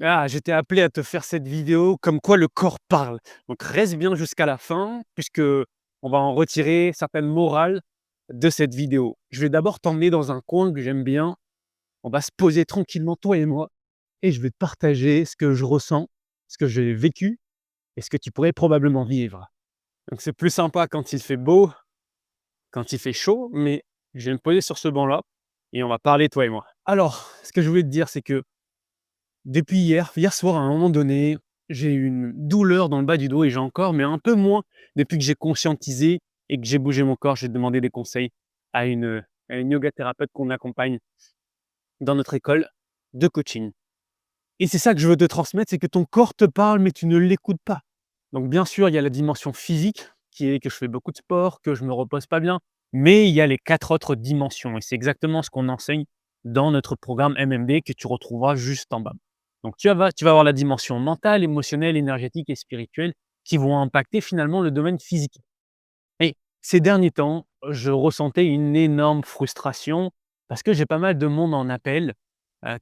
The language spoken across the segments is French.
Ah, j'étais appelé à te faire cette vidéo comme quoi le corps parle. Donc reste bien jusqu'à la fin, puisque on va en retirer certaines morales de cette vidéo. Je vais d'abord t'emmener dans un coin que j'aime bien. On va se poser tranquillement, toi et moi, et je vais te partager ce que je ressens, ce que j'ai vécu et ce que tu pourrais probablement vivre. Donc c'est plus sympa quand il fait beau, quand il fait chaud, mais je vais me poser sur ce banc-là et on va parler, toi et moi. Alors, ce que je voulais te dire, c'est que depuis hier soir, à un moment donné, j'ai eu une douleur dans le bas du dos et j'ai encore, mais un peu moins depuis que j'ai conscientisé et que j'ai bougé mon corps. J'ai demandé des conseils à une yoga thérapeute qu'on accompagne dans notre école de coaching. Et c'est ça que je veux te transmettre, c'est que ton corps te parle, mais tu ne l'écoutes pas. Donc bien sûr, il y a la dimension physique, qui est que je fais beaucoup de sport, que je me repose pas bien, mais il y a les 4 autres dimensions et c'est exactement ce qu'on enseigne dans notre programme MMD que tu retrouveras juste en bas. Donc tu vas avoir la dimension mentale, émotionnelle, énergétique et spirituelle qui vont impacter finalement le domaine physique. Et ces derniers temps, je ressentais une énorme frustration parce que j'ai pas mal de monde en appel,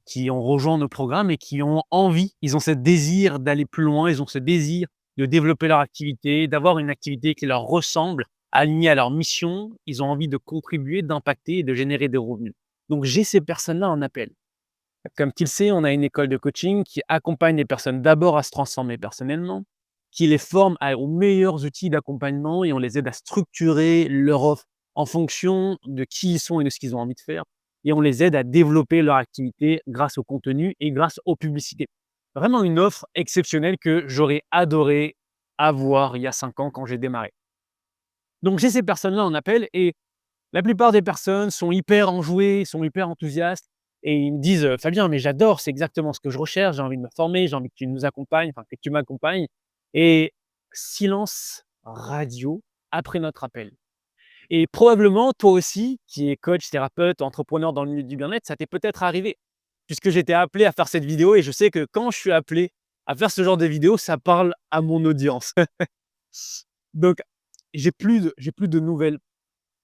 qui ont rejoint nos programmes et qui ont envie, ils ont ce désir d'aller plus loin, ils ont ce désir de développer leur activité, d'avoir une activité qui leur ressemble, alignée à leur mission. Ils ont envie de contribuer, d'impacter et de générer des revenus. Donc j'ai ces personnes-là en appel. Comme tu le sais, on a une école de coaching qui accompagne les personnes d'abord à se transformer personnellement, qui les forme aux meilleurs outils d'accompagnement et on les aide à structurer leur offre en fonction de qui ils sont et de ce qu'ils ont envie de faire. Et on les aide à développer leur activité grâce au contenu et grâce aux publicités. Vraiment une offre exceptionnelle que j'aurais adoré avoir il y a 5 ans quand j'ai démarré. Donc j'ai ces personnes-là en appel et la plupart des personnes sont hyper enjouées, sont hyper enthousiastes et ils me disent: «Fabien, mais j'adore, c'est exactement ce que je recherche, j'ai envie de me former, j'ai envie que tu nous accompagnes, enfin que tu m'accompagnes» et silence radio après notre appel et probablement toi aussi qui es coach, thérapeute, entrepreneur dans le milieu du bien-être, ça t'est peut-être arrivé puisque j'étais appelé à faire cette vidéo et je sais que quand je suis appelé à faire ce genre de vidéo, ça parle à mon audience. Donc j'ai plus de nouvelles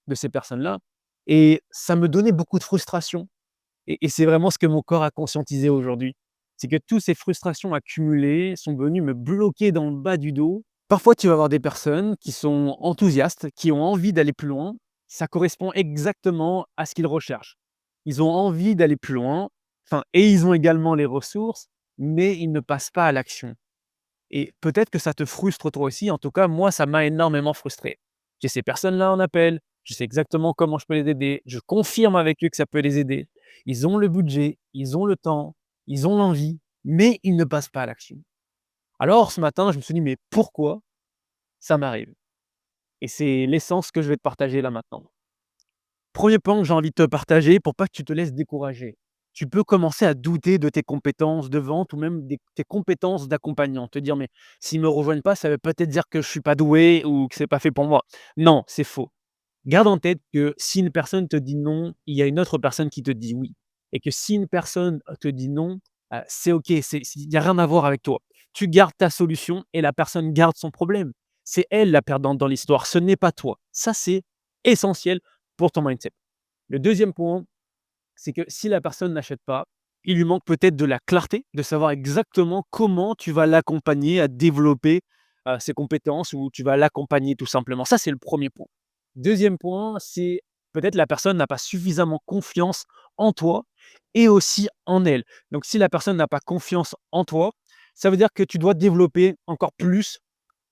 de ces personnes-là et ça me donnait beaucoup de frustration et c'est vraiment ce que mon corps a conscientisé aujourd'hui. C'est que toutes ces frustrations accumulées sont venues me bloquer dans le bas du dos. Parfois, tu vas avoir des personnes qui sont enthousiastes, qui ont envie d'aller plus loin. Ça correspond exactement à ce qu'ils recherchent. Ils ont envie d'aller plus loin, enfin et ils ont également les ressources, mais ils ne passent pas à l'action. Et peut-être que ça te frustre toi aussi. En tout cas, moi, ça m'a énormément frustré. J'ai ces personnes-là en appel, je sais exactement comment je peux les aider, je confirme avec eux que ça peut les aider. Ils ont le budget, ils ont le temps, ils ont l'envie, mais ils ne passent pas à l'action. Alors ce matin, je me suis dit: «Mais pourquoi ça m'arrive?» Et c'est l'essence que je vais te partager là maintenant. Premier point que j'ai envie de te partager pour pas que tu te laisses décourager. Tu peux commencer à douter de tes compétences de vente ou même tes compétences d'accompagnant. Te dire: «Mais s'ils me rejoignent pas, ça veut peut-être dire que je suis pas doué ou que c'est pas fait pour moi». Non, c'est faux. Garde en tête que si une personne te dit non, il y a une autre personne qui te dit oui et que si une personne, te dit non, c'est OK, il y a rien à voir avec toi. Tu gardes ta solution et la personne garde son problème. C'est elle la perdante dans l'histoire, ce n'est pas toi. Ça, c'est essentiel pour ton mindset. Le deuxième point, c'est que si la personne n'achète pas, il lui manque peut-être de la clarté, de savoir exactement comment tu vas l'accompagner à développer, ses compétences ou tu vas l'accompagner tout simplement. Ça, c'est le premier point. Deuxième point, c'est peut-être la personne n'a pas suffisamment confiance en toi et aussi en elle. Donc si la personne n'a pas confiance en toi, ça veut dire que tu dois développer encore plus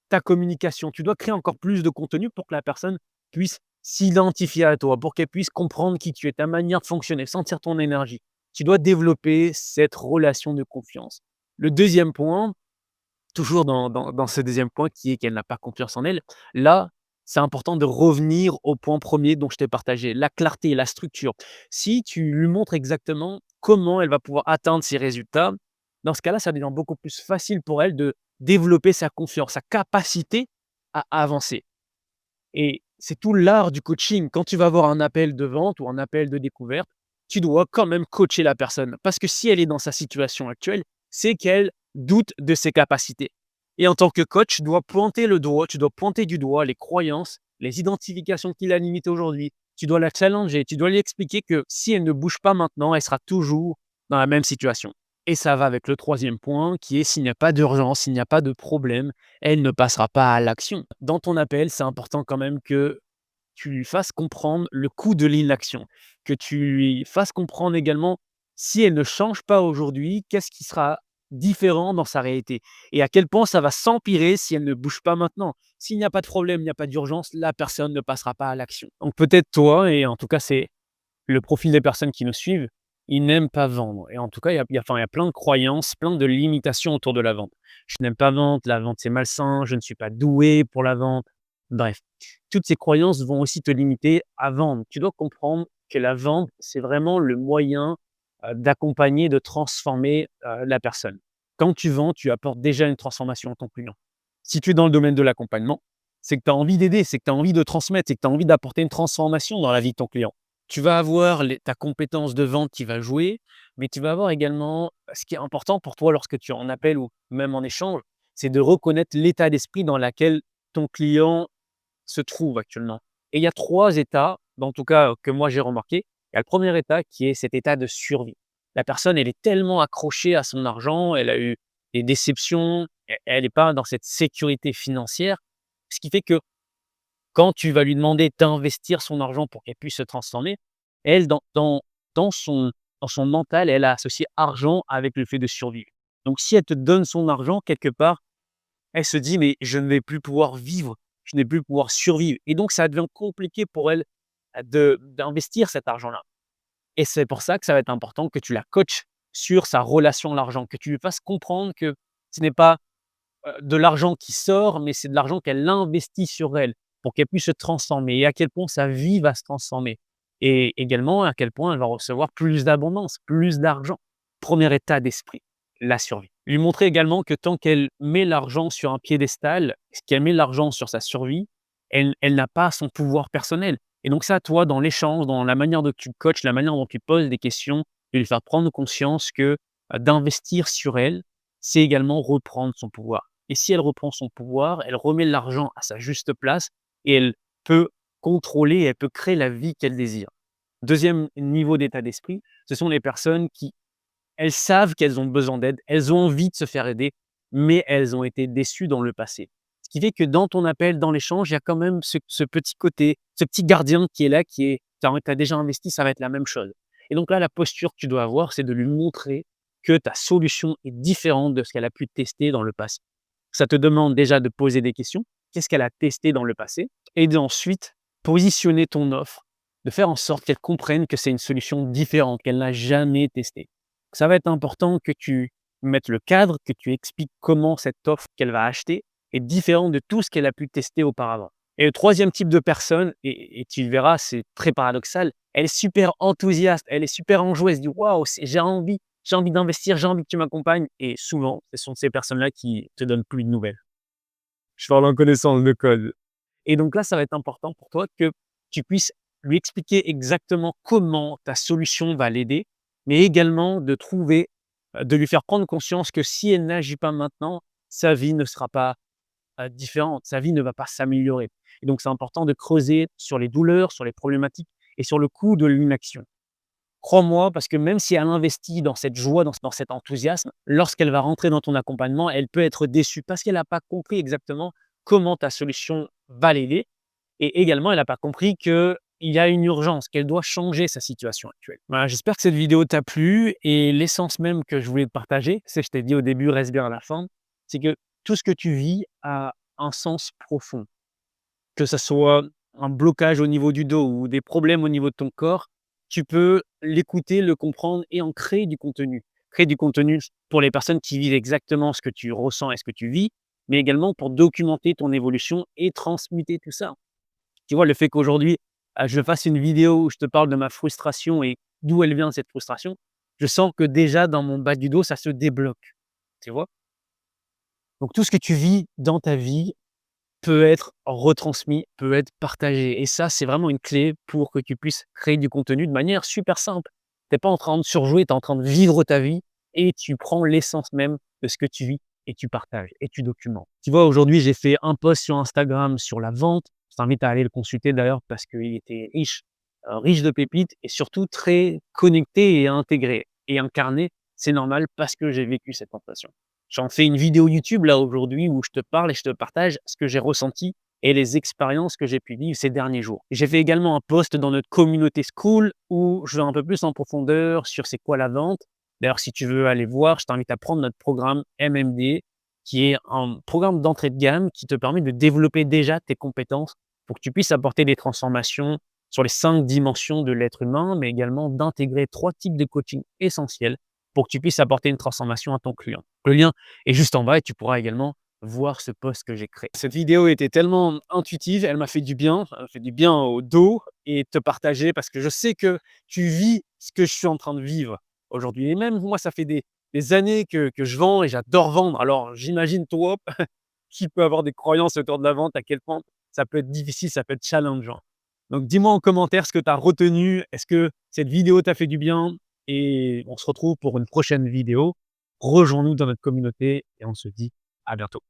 ta communication. Tu dois créer encore plus de contenu pour que la personne puisse s'identifier à toi, pour qu'elle puisse comprendre qui tu es, ta manière de fonctionner, sentir ton énergie. Tu dois développer cette relation de confiance. Le deuxième point, toujours dans ce deuxième point qui est qu'elle n'a pas confiance en elle, là, c'est important de revenir au point premier dont je t'ai partagé, la clarté, la structure. Si tu lui montres exactement comment elle va pouvoir atteindre ses résultats, dans ce cas-là, ça devient beaucoup plus facile pour elle de développer sa confiance, sa capacité à avancer. Et c'est tout l'art du coaching. Quand tu vas avoir un appel de vente ou un appel de découverte, tu dois quand même coacher la personne. Parce que si elle est dans sa situation actuelle, c'est qu'elle doute de ses capacités. Et en tant que coach, tu dois pointer le doigt, tu dois pointer du doigt les croyances, les identifications qui la limitent aujourd'hui. Tu dois la challenger, tu dois lui expliquer que si elle ne bouge pas maintenant, elle sera toujours dans la même situation. Et ça va avec le troisième point qui est s'il n'y a pas d'urgence, s'il n'y a pas de problème, elle ne passera pas à l'action. Dans ton appel, c'est important quand même que tu lui fasses comprendre le coût de l'inaction, que tu lui fasses comprendre également si elle ne change pas aujourd'hui, qu'est-ce qui sera différent dans sa réalité et à quel point ça va s'empirer si elle ne bouge pas maintenant. S'il n'y a pas de problème, il n'y a pas d'urgence, la personne ne passera pas à l'action. Donc peut-être toi, et en tout cas c'est le profil des personnes qui nous suivent, ils n'aiment pas vendre et en tout cas il y a plein de croyances, plein de limitations autour de la vente. Je n'aime pas vendre, la vente c'est malsain, je ne suis pas doué pour la vente. Bref, toutes ces croyances vont aussi te limiter à vendre. Tu dois comprendre que la vente, c'est vraiment le moyen, d'accompagner, de transformer, la personne. Quand tu vends, tu apportes déjà une transformation à ton client. Si tu es dans le domaine de l'accompagnement, c'est que tu as envie d'aider, c'est que tu as envie de transmettre, c'est que tu as envie d'apporter une transformation dans la vie de ton client. Tu vas avoir ta compétence de vente qui va jouer, mais tu vas avoir également ce qui est important pour toi lorsque tu es en appel ou même en échange, c'est de reconnaître l'état d'esprit dans lequel ton client se trouve actuellement. Et il y a 3 états, en tout cas, que moi j'ai remarqué. Il y a le premier état qui est cet état de survie. La personne, elle est tellement accrochée à son argent, elle a eu des déceptions, elle n'est pas dans cette sécurité financière, ce qui fait que quand tu vas lui demander d'investir son argent pour qu'elle puisse se transformer, elle, dans son dans son mental, elle a associé argent avec le fait de survivre. Donc si elle te donne son argent, quelque part, elle se dit: «Mais je ne vais plus pouvoir vivre, je ne vais plus pouvoir survivre» et donc ça devient compliqué pour elle, d'investir cet argent-là et c'est pour ça que ça va être important que tu la coaches sur sa relation à l'argent, que tu lui fasses comprendre que ce n'est pas de l'argent qui sort, mais c'est de l'argent qu'elle investit sur elle, pour qu'elle puisse se transformer et à quel point sa vie va se transformer et également à quel point elle va recevoir plus d'abondance, plus d'argent. Premier état d'esprit, la survie. Lui montrer également que tant qu'elle met l'argent sur un piédestal, qu'elle met l'argent sur sa survie, elle n'a pas son pouvoir personnel et donc ça, toi, dans l'échange, dans la manière dont tu coaches, la manière dont tu poses des questions, de lui faire prendre conscience que, d'investir sur elle, c'est également reprendre son pouvoir. Et si elle reprend son pouvoir, elle remet l'argent à sa juste place et elle peut contrôler, elle peut créer la vie qu'elle désire. Deuxième niveau d'état d'esprit, ce sont les personnes qui, elles savent qu'elles ont besoin d'aide, elles ont envie de se faire aider, mais elles ont été déçues dans le passé. Ce qui fait que dans ton appel, dans l'échange, il y a quand même ce petit côté, ce petit gardien qui est là, qui est, tu as déjà investi, ça va être la même chose. Et donc là, la posture que tu dois avoir, c'est de lui montrer que ta solution est différente de ce qu'elle a pu tester dans le passé. Ça te demande déjà de poser des questions. Qu'est-ce qu'elle a testé dans le passé? Et d'ensuite positionner ton offre, de faire en sorte qu'elle comprenne que c'est une solution différente, qu'elle n'a jamais testée. Ça va être important que tu mettes le cadre, que tu expliques comment cette offre qu'elle va acheter est différente de tout ce qu'elle a pu tester auparavant. Et le troisième type de personne, et tu le verras, c'est très paradoxal, elle est super enthousiaste, elle est super enjouée, elle se dit: «Waouh, j'ai envie d'investir, j'ai envie que tu m'accompagnes» et souvent, ce sont ces personnes-là qui te donnent plus de nouvelles. Je parle en connaissance de cause. Et donc là, ça va être important pour toi que tu puisses lui expliquer exactement comment ta solution va l'aider, mais également de trouver, de lui faire prendre conscience que si elle n'agit pas maintenant, sa vie ne sera pas, différente, sa vie ne va pas s'améliorer. Et donc c'est important de creuser sur les douleurs, sur les problématiques et sur le coût de l'inaction. Crois-moi, parce que même si elle investit dans cette joie, dans cet enthousiasme, lorsqu'elle va rentrer dans ton accompagnement, elle peut être déçue parce qu'elle n'a pas compris exactement comment ta solution va l'aider et également elle n'a pas compris qu'il y a une urgence, qu'elle doit changer sa situation actuelle. Voilà, j'espère que cette vidéo t'a plu et l'essence même que je voulais te partager, c'est je t'ai dit au début, reste bien à la fin, c'est que tout ce que tu vis a un sens profond. Que ça soit un blocage au niveau du dos ou des problèmes au niveau de ton corps, tu peux l'écouter, le comprendre et en créer du contenu. Créer du contenu pour les personnes qui vivent exactement ce que tu ressens et ce que tu vis, mais également pour documenter ton évolution et transmuter tout ça. Tu vois, le fait qu'aujourd'hui, je fasse une vidéo où je te parle de ma frustration et d'où elle vient cette frustration, je sens que déjà dans mon bas du dos, ça se débloque. Tu vois? Donc tout ce que tu vis dans ta vie peut être retransmis, peut être partagé et ça, c'est vraiment une clé pour que tu puisses créer du contenu de manière super simple. Tu es pas en train de surjouer, tu es en train de vivre ta vie et tu prends l'essence même de ce que tu vis et tu partages et tu documentes. Tu vois, aujourd'hui, j'ai fait un post sur Instagram sur la vente. Je t'invite à aller le consulter d'ailleurs parce qu'il était riche, riche de pépites et surtout très connecté et intégré et incarné C'est normal parce que j'ai vécu cette tentation. J'en fais une vidéo YouTube là aujourd'hui où je te parle et je te partage ce que j'ai ressenti et les expériences que j'ai pu vivre ces derniers jours. J'ai fait également un post dans notre communauté School où je vais un peu plus en profondeur sur c'est quoi la vente. D'ailleurs, si tu veux aller voir, je t'invite à prendre notre programme MMD, qui est un programme d'entrée de gamme qui te permet de développer déjà tes compétences pour que tu puisses apporter des transformations sur les 5 dimensions de l'être humain, mais également d'intégrer 3 types de coaching essentiels pour que tu puisses apporter une transformation à ton client. Le lien est juste en bas et tu pourras également voir ce post que j'ai créé. Cette vidéo était tellement intuitive, elle m'a fait du bien, elle m'a fait du bien au dos et te partager parce que je sais que tu vis ce que je suis en train de vivre aujourd'hui. Et même moi, ça fait des années que je vends et j'adore vendre. Alors j'imagine toi qui peut avoir des croyances autour de la vente, à quel point ça peut être difficile, ça peut être challengeant. Donc dis-moi en commentaire ce que tu as retenu. Est-ce que cette vidéo t'a fait du bien? Et on se retrouve pour une prochaine vidéo. Rejoins-nous dans notre communauté et on se dit à bientôt.